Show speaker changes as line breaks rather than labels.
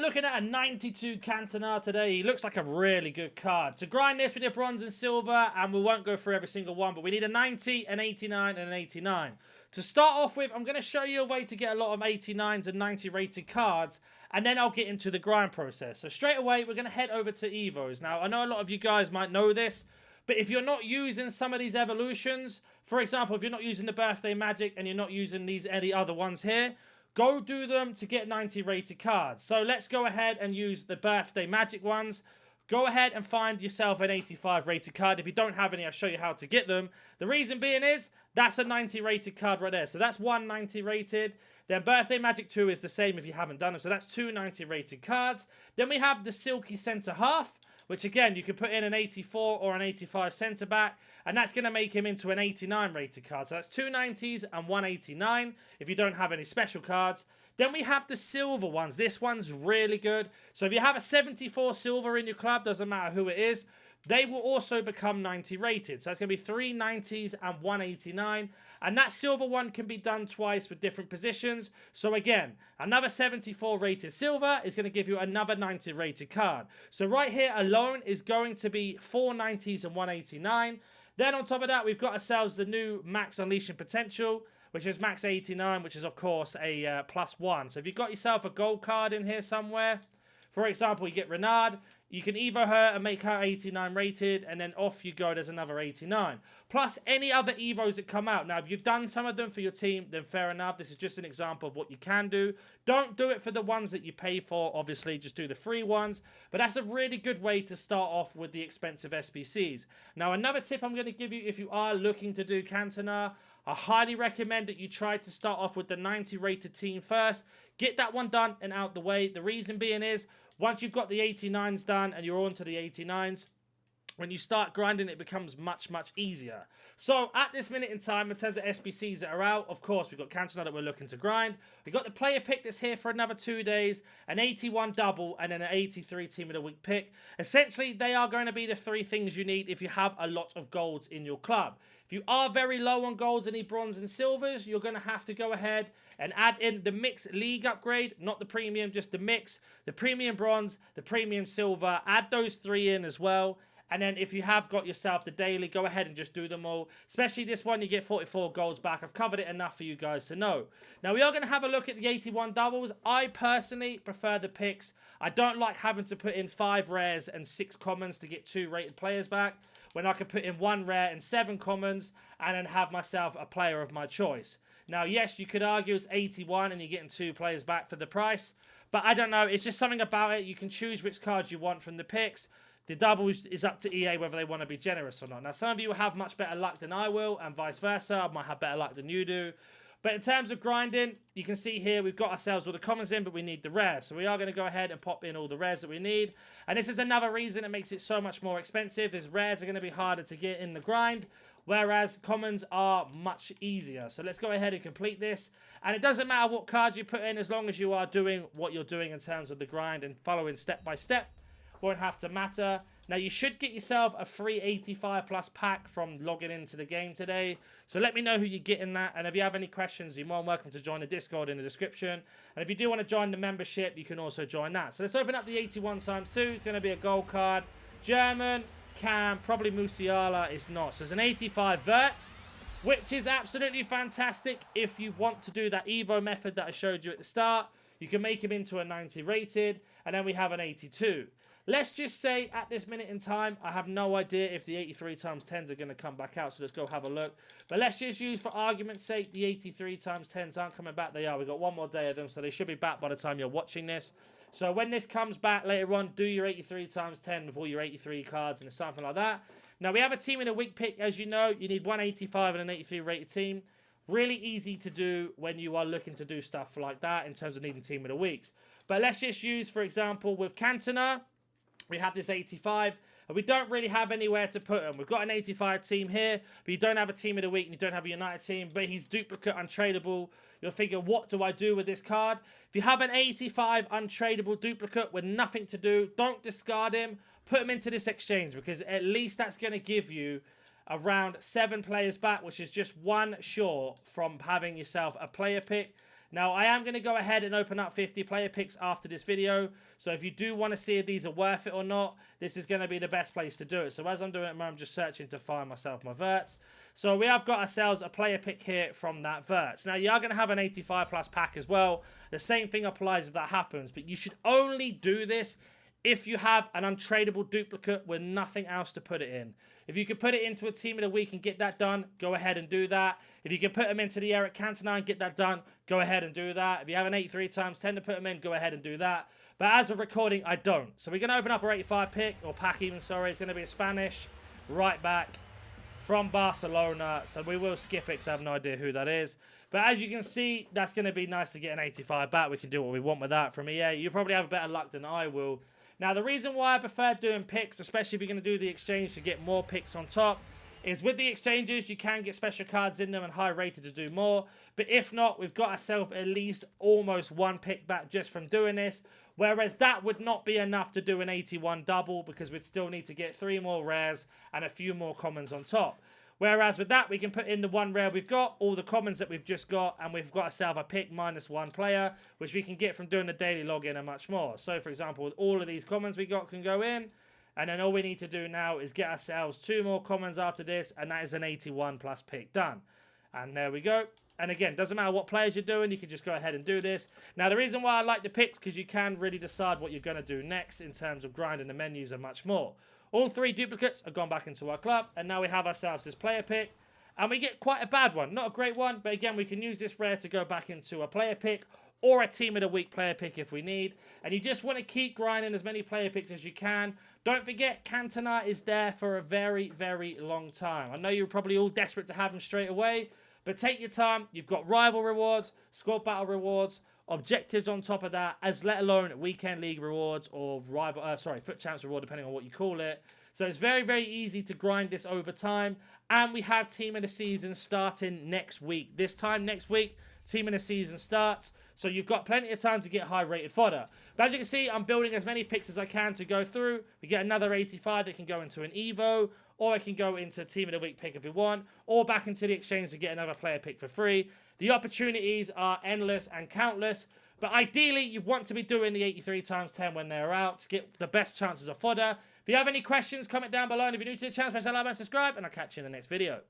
looking at a 92 Cantona today. He looks like a really good card. To grind this, we need bronze and silver, and we won't go through every single one, but we need a 90, an 89, and an 89. To start off with, I'm going to show you a way to get a lot of 89s and 90 rated cards, and then I'll get into the grind process. So straight away, we're going to head over to Evos. Now, I know a lot of you guys might know this, but if you're not using some of these evolutions, for example, if you're not using the Birthday Magic and you're not using these any other ones here, go do them to get 90 rated cards. So let's go ahead and use the Birthday Magic ones. Go ahead and find yourself an 85 rated card. If you don't have any, I'll show you how to get them. The reason being is, that's a 90 rated card right there. So that's 190 rated. Then Birthday Magic 2 is the same if you haven't done them. So that's 290 rated cards. Then we have the Silky Centre Half, which again, you can put in an 84 or an 85 centre back, and that's going to make him into an 89 rated card. So that's 290s and 189 if you don't have any special cards. Then we have the silver ones. This one's really good. So if you have a 74 silver in your club, doesn't matter who it is, they will also become 90 rated. So that's going to be 3 90s and 189. And that silver one can be done twice with different positions. So again, another 74 rated silver is going to give you another 90 rated card. So right here alone is going to be 4 90s and 189. Then on top of that, we've got ourselves the new Max Unleashing Potential, which is Max 89, which is of course a +1. So if you've got yourself a gold card in here somewhere, for example, you get Renard, you can evo her and make her 89 rated, and then off you go, there's another 89. Plus any other evos that come out. Now, if you've done some of them for your team, then fair enough. This is just an example of what you can do. Don't do it for the ones that you pay for, obviously. Just do the free ones. But that's a really good way to start off with the expensive SBCs. Now, another tip I'm going to give you if you are looking to do Cantona, I highly recommend that you try to start off with the 90 rated team first. Get that one done and out the way. The reason being is, once you've got the 89s done and you're on to the 89s, when you start grinding, it becomes much, much easier. So at this minute in time, in terms of SBCs that are out, of course, we've got Cantona that we're looking to grind. We've got the player pick that's here for another 2 days, an 81 double, and then an 83 team of the week pick. Essentially, they are going to be the 3 things you need if you have a lot of golds in your club. If you are very low on golds and need bronze and silvers, you're going to have to go ahead and add in the mixed league upgrade, not the premium, just the mix, the premium bronze, the premium silver. Add those 3 in as well. And then if you have got yourself the daily, go ahead and just do them all. Especially this one, you get 44 golds back. I've covered it enough for you guys to know. Now, we are going to have a look at the 81 doubles. I personally prefer the picks. I don't like having to put in 5 rares and 6 commons to get 2 rated players back, when I could put in 1 rare and 7 commons and then have myself a player of my choice. Now, yes, you could argue it's 81 and you're getting 2 players back for the price. But I don't know. It's just something about it. You can choose which cards you want from the picks. The doubles is up to EA whether they want to be generous or not. Now, some of you will have much better luck than I will, and vice versa. I might have better luck than you do. But in terms of grinding, you can see here we've got ourselves all the commons in, but we need the rares. So we are going to go ahead and pop in all the rares that we need. And this is another reason it makes it so much more expensive, is rares are going to be harder to get in the grind, whereas commons are much easier. So let's go ahead and complete this. And it doesn't matter what cards you put in, as long as you are doing what you're doing in terms of the grind and following step by step. Won't have to matter. Now, you should get yourself a free 85 plus pack from logging into the game today. So let me know who you're getting that. And if you have any questions, you're more than welcome to join the Discord in the description. And if you do want to join the membership, you can also join that. So let's open up the 81 times 2. It's going to be a gold card. German, Cam, probably Musiala is not. So it's an 85 vert, which is absolutely fantastic if you want to do that Evo method that I showed you at the start. You can make him into a 90 rated, and then we have an 82. Let's just say at this minute in time, I have no idea if the 83 times 10s are going to come back out. So let's go have a look. But let's just use, for argument's sake, the 83 times 10s aren't coming back. They are. We've got 1 more day of them, so they should be back by the time you're watching this. So when this comes back later on, do your 83 times 10 with all your 83 cards and something like that. Now, we have a team in a week pick. As you know, you need 185 and an 83 rated team. Really easy to do when you are looking to do stuff like that in terms of needing team of the weeks. But let's just use, for example, with Cantona, we have this 85, and we don't really have anywhere to put him. We've got an 85 team here, but you don't have a team of the week, and you don't have a United team, but he's duplicate, untradeable. You'll figure, what do I do with this card? If you have an 85 untradeable duplicate with nothing to do, don't discard him. Put him into this exchange, because at least that's going to give you around 7 players back, which is just 1 short from having yourself a player pick. Now, I am going to go ahead and open up 50 player picks after this video. So if you do want to see if these are worth it or not, this is going to be the best place to do it. So as I'm doing it, I'm just searching to find myself my verts. So we have got ourselves a player pick here from that verts. Now, you are going to have an 85 plus pack as well. The same thing applies if that happens. But you should only do this if you have an untradeable duplicate with nothing else to put it in. If you can put it into a team of the week and get that done, go ahead and do that. If you can put them into the Eric Cantona and get that done, go ahead and do that. If you have an 83 times 10 to put them in, go ahead and do that. But as of recording, I don't. So we're going to open up our 85 pick, or pack even, sorry. It's going to be a Spanish right back from Barcelona. So we will skip it because I have no idea who that is. But as you can see, that's going to be nice to get an 85 back. We can do what we want with that from EA. You probably have better luck than I will. Now, the reason why I prefer doing picks, especially if you're going to do the exchange to get more picks on top, is with the exchanges, you can get special cards in them and high rated to do more. But if not, we've got ourselves at least almost one pick back just from doing this. Whereas that would not be enough to do an 81 double, because we'd still need to get 3 more rares and a few more commons on top. Whereas with that, we can put in the 1 rare we've got, all the commons that we've just got, and we've got ourselves a pick minus 1 player, which we can get from doing the daily login and much more. So, for example, with all of these commons we got can go in, and then all we need to do now is get ourselves 2 more commons after this, and that is an 81 plus pick done. And there we go. And again, doesn't matter what players you're doing, you can just go ahead and do this. Now, the reason why I like the picks, because you can really decide what you're going to do next in terms of grinding the menus and much more. All 3 duplicates have gone back into our club, and now we have ourselves this player pick, and we get quite a bad one. Not a great one, but again, we can use this rare to go back into a player pick or a team of the week player pick if we need. And you just want to keep grinding as many player picks as you can. Don't forget, Cantona is there for a very, very long time. I know you're probably all desperate to have him straight away, but take your time. You've got rival rewards, squad battle rewards, objectives on top of that, as let alone weekend league rewards or foot champs reward, depending on what you call it. So it's very, very easy to grind this over time. And we have team of the season starting next week. This time next week, team of the season starts. So you've got plenty of time to get high rated fodder. But as you can see, I'm building as many picks as I can to go through. We get another 85 that can go into an Evo, or I can go into a team of the week pick if we want, or back into the exchange to get another player pick for free. The opportunities are endless and countless, but ideally you want to be doing the 83 times 10 when they're out to get the best chances of fodder. If you have any questions, comment down below, and if you're new to the channel, smash that like button, subscribe, and I'll catch you in the next video.